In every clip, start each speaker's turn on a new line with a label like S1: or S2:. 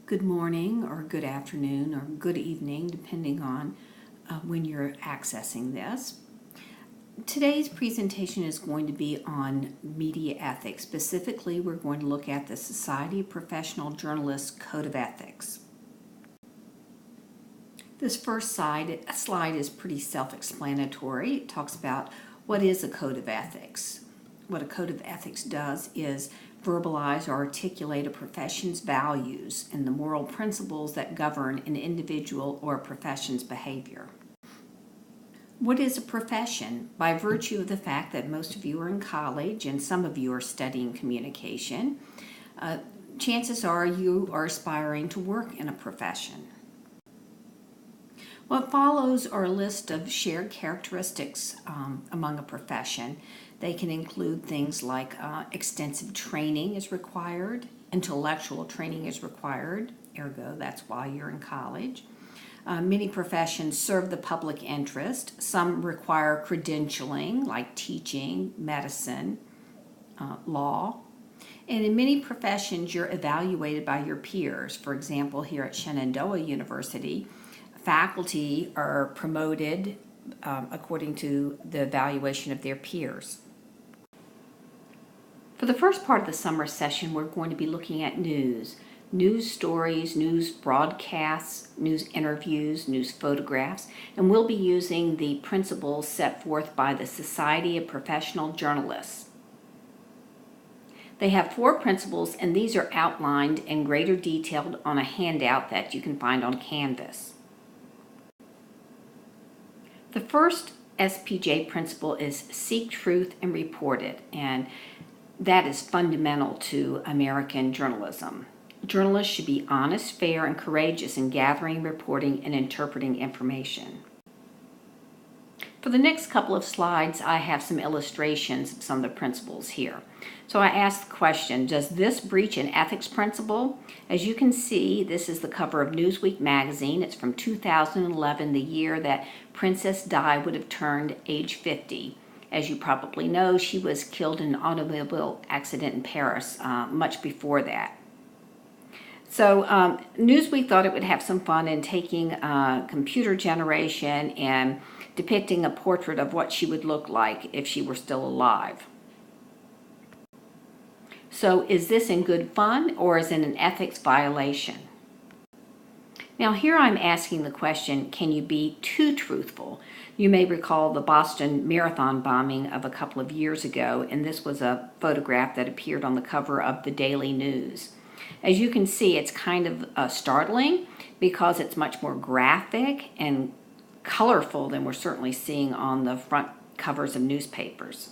S1: good morning or good afternoon or good evening, depending on when you're accessing this. Today's presentation is going to be on media ethics. Specifically, we're going to look at the Society of Professional Journalists Code of Ethics. This first slide is pretty self-explanatory. It talks about what is a code of ethics. What a code of ethics does is verbalize or articulate a profession's values and the moral principles that govern an individual or a profession's behavior. What is a profession? By virtue of the fact that most of you are in college and some of you are studying communication, chances are you are aspiring to work in a profession. What follows are a list of shared characteristics among a profession. They can include things like extensive training is required, intellectual training is required, ergo that's why you're in college. Many professions serve the public interest. Some require credentialing like teaching, medicine, law. And in many professions you're evaluated by your peers. For example, here at Shenandoah University, faculty are promoted according to the evaluation of their peers. For the first part of the summer session, we're going to be looking at news stories, news broadcasts, news interviews, news photographs, and we'll be using the principles set forth by the Society of Professional Journalists. They have 4 principles, and these are outlined in greater detail on a handout that you can find on Canvas. The first SPJ principle is seek truth and report it, and that is fundamental to American journalism. Journalists should be honest, fair, and courageous in gathering, reporting, and interpreting information. For the next couple of slides, I have some illustrations of some of the principles here. So I asked the question, does this breach an ethics principle? As you can see, this is the cover of Newsweek magazine. It's from 2011, the year that Princess Di would have turned age 50. As you probably know, she was killed in an automobile accident in Paris much before that. So Newsweek thought it would have some fun in taking computer generation and depicting a portrait of what she would look like if she were still alive. So is this in good fun or is it an ethics violation? Now here I'm asking the question, can you be too truthful? You may recall the Boston Marathon bombing of a couple of years ago, and this was a photograph that appeared on the cover of the Daily News. As you can see, it's kind of startling because it's much more graphic and colorful than we're certainly seeing on the front covers of newspapers.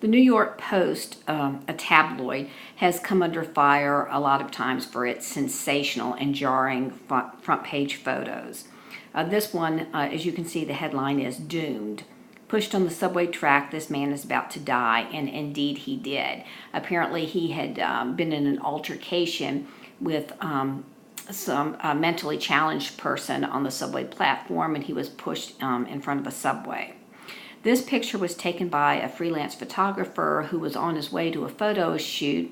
S1: The New York Post, a tabloid, has come under fire a lot of times for its sensational and jarring front page photos. This one, as you can see, the headline is "Doomed." Pushed on the subway track, this man is about to die, and indeed he did. Apparently he had been in an altercation with some mentally challenged person on the subway platform, and he was pushed in front of a subway. This picture was taken by a freelance photographer who was on his way to a photo shoot,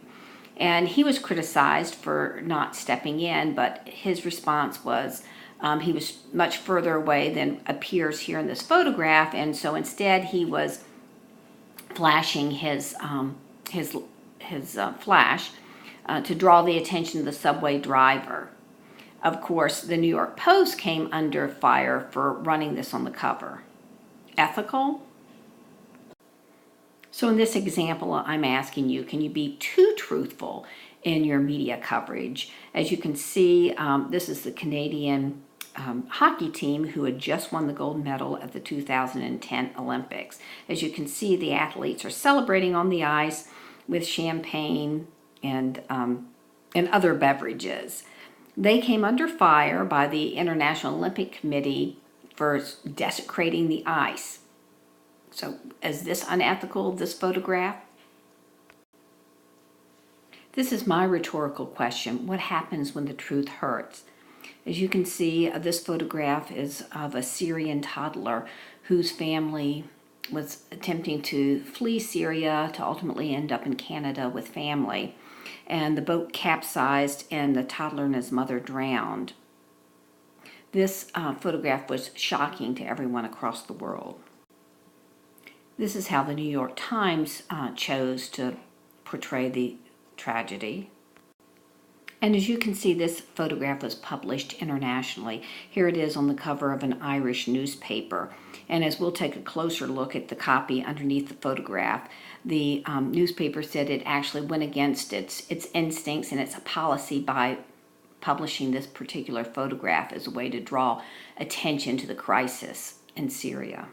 S1: and he was criticized for not stepping in, but his response was he was much further away than appears here in this photograph, and so instead he was flashing his flash to draw the attention of the subway driver. Of course, the New York Post came under fire for running this on the cover. Ethical? So in this example, I'm asking you, can you be too truthful in your media coverage? As you can see, this is the Canadian hockey team who had just won the gold medal at the 2010 Olympics. As you can see, the athletes are celebrating on the ice with champagne and other beverages. They came under fire by the International Olympic Committee for desecrating the ice. So is this unethical, this photograph? This is my rhetorical question. What happens when the truth hurts? As you can see, this photograph is of a Syrian toddler whose family was attempting to flee Syria to ultimately end up in Canada with family. and the boat capsized and the toddler and his mother drowned. This photograph was shocking to everyone across the world. This is how the New York Times chose to portray the tragedy. And as you can see, this photograph was published internationally. Here it is on the cover of an Irish newspaper. And as we'll take a closer look at the copy underneath the photograph, the newspaper said it actually went against its instincts and its policy by publishing this particular photograph as a way to draw attention to the crisis in Syria.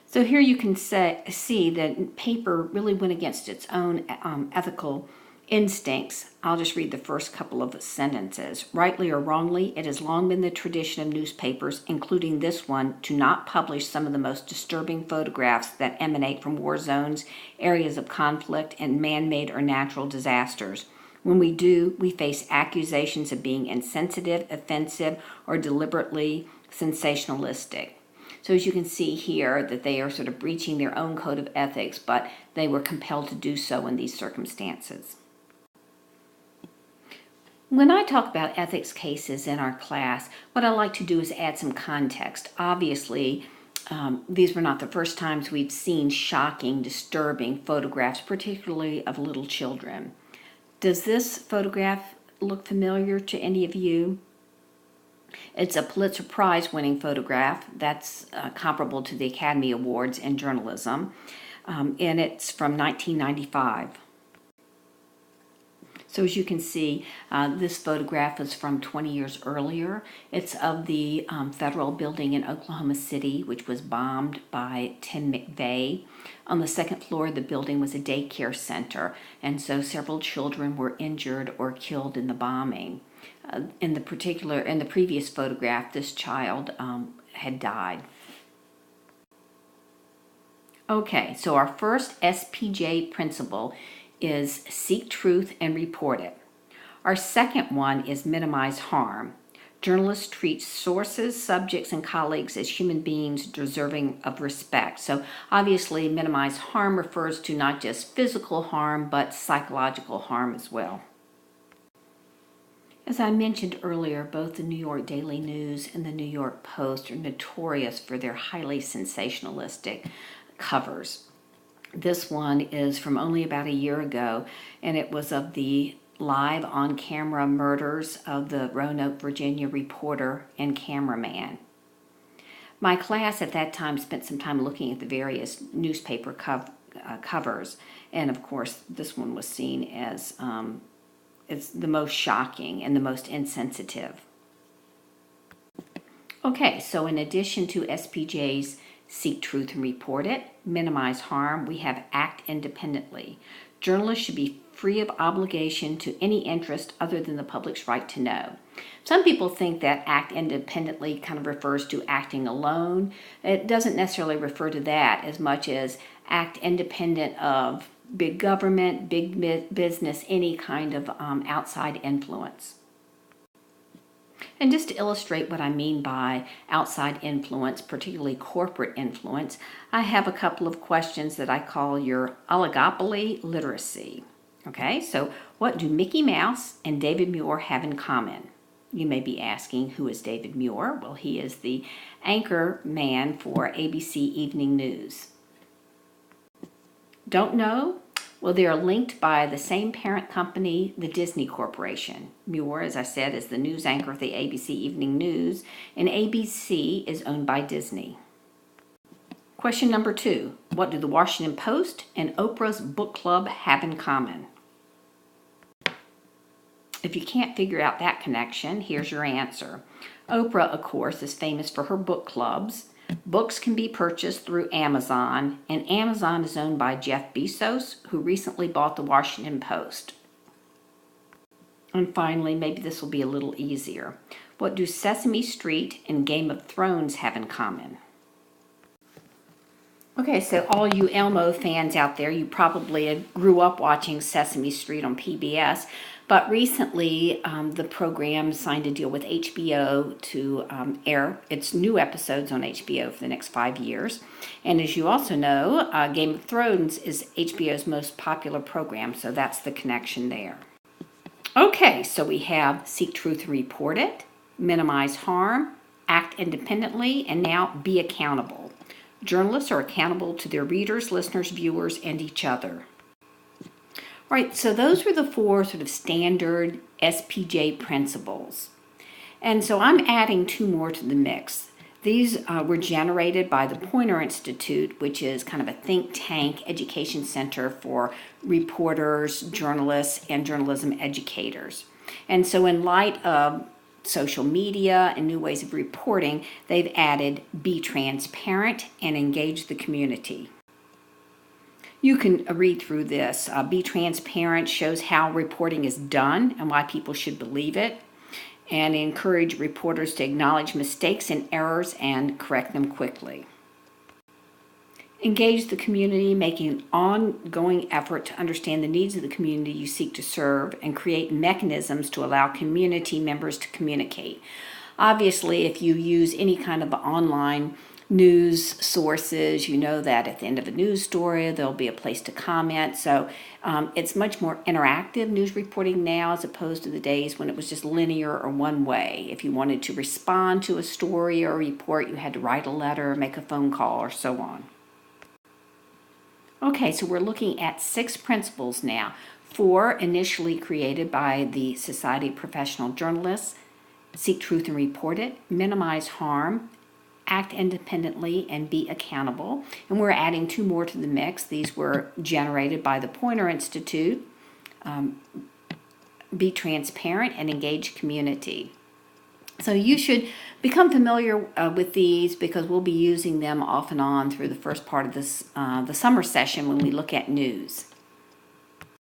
S1: So here you can see that paper really went against its own ethical instincts. I'll just read the first couple of sentences. Rightly or wrongly, it has long been the tradition of newspapers, including this one, to not publish some of the most disturbing photographs that emanate from war zones, areas of conflict, and man-made or natural disasters. When we do, we face accusations of being insensitive, offensive, or deliberately sensationalistic. So as you can see here, that they are sort of breaching their own code of ethics, but they were compelled to do so in these circumstances. When I talk about ethics cases in our class, what I like to do is add some context. Obviously, these were not the first times we've seen shocking, disturbing photographs, particularly of little children. Does this photograph look familiar to any of you? It's a Pulitzer Prize winning photograph that's comparable to the Academy Awards in journalism, and it's from 1995. So as you can see, this photograph is from 20 years earlier. It's of the federal building in Oklahoma City, which was bombed by Tim McVeigh. On the second floor of the building was a daycare center, and so several children were injured or killed in the bombing. In the previous photograph, this child had died. Okay, so our first SPJ principle is seek truth and report it. Our second one is minimize harm. Journalists treat sources, subjects, and colleagues as human beings deserving of respect. So obviously, minimize harm refers to not just physical harm, but psychological harm as well. As I mentioned earlier, both the New York Daily News and the New York Post are notorious for their highly sensationalistic covers. This one is from only about a year ago, and it was of the live on-camera murders of the Roanoke, Virginia reporter and cameraman. My class at that time spent some time looking at the various newspaper covers, and of course this one was seen as it's the most shocking and the most insensitive. Okay, so in addition to SPJ's seek truth and report it, minimize harm, we have act independently. Journalists should be free of obligation to any interest other than the public's right to know. Some people think that act independently kind of refers to acting alone. It doesn't necessarily refer to that as much as act independent of big government, big business, any kind of outside influence. And just to illustrate what I mean by outside influence, particularly corporate influence, I have a couple of questions that I call your oligopoly literacy. Okay, so what do Mickey Mouse and David Muir have in common? You may be asking, who is David Muir? Well, he is the anchor man for ABC Evening News. Don't know? Well, they are linked by the same parent company, the Disney Corporation. Muir, as I said, is the news anchor of the ABC Evening News, and ABC is owned by Disney. Question number 2. What do the Washington Post and Oprah's book club have in common? If you can't figure out that connection, here's your answer. Oprah, of course, is famous for her book clubs. Books can be purchased through Amazon, and Amazon is owned by Jeff Bezos, who recently bought the Washington Post. And finally, maybe this will be a little easier. What do Sesame Street and Game of Thrones have in common? Okay, so all you Elmo fans out there, you probably grew up watching Sesame Street on PBS, but recently the program signed a deal with HBO to air its new episodes on HBO for the next 5 years. And as you also know, Game of Thrones is HBO's most popular program, so that's the connection there. Okay, so we have Seek Truth and Report It, Minimize Harm, Act Independently, and now Be Accountable. Journalists are accountable to their readers, listeners, viewers, and each other. All right, so those were the four sort of standard SPJ principles. And so I'm adding two more to the mix. These were generated by the Poynter Institute, which is kind of a think tank education center for reporters, journalists, and journalism educators. And so in light of social media and new ways of reporting, they've added be transparent and engage the community. You can read through this. Be transparent shows how reporting is done and why people should believe it, and encourage reporters to acknowledge mistakes and errors and correct them quickly. Engage the community, making an ongoing effort to understand the needs of the community you seek to serve and create mechanisms to allow community members to communicate. Obviously, if you use any kind of online news sources, you know that at the end of a news story, there'll be a place to comment. So it's much more interactive news reporting now as opposed to the days when it was just linear or one way. If you wanted to respond to a story or a report, you had to write a letter, make a phone call, or so on. Okay, so we're looking at 6 principles now. 4 initially created by the Society of Professional Journalists: Seek Truth and Report It, Minimize Harm, Act Independently, and Be Accountable. And we're adding 2 more to the mix. These were generated by the Poynter Institute: Be Transparent and Engage Community. So you should become familiar with these because we'll be using them off and on through the first part of this the summer session when we look at news.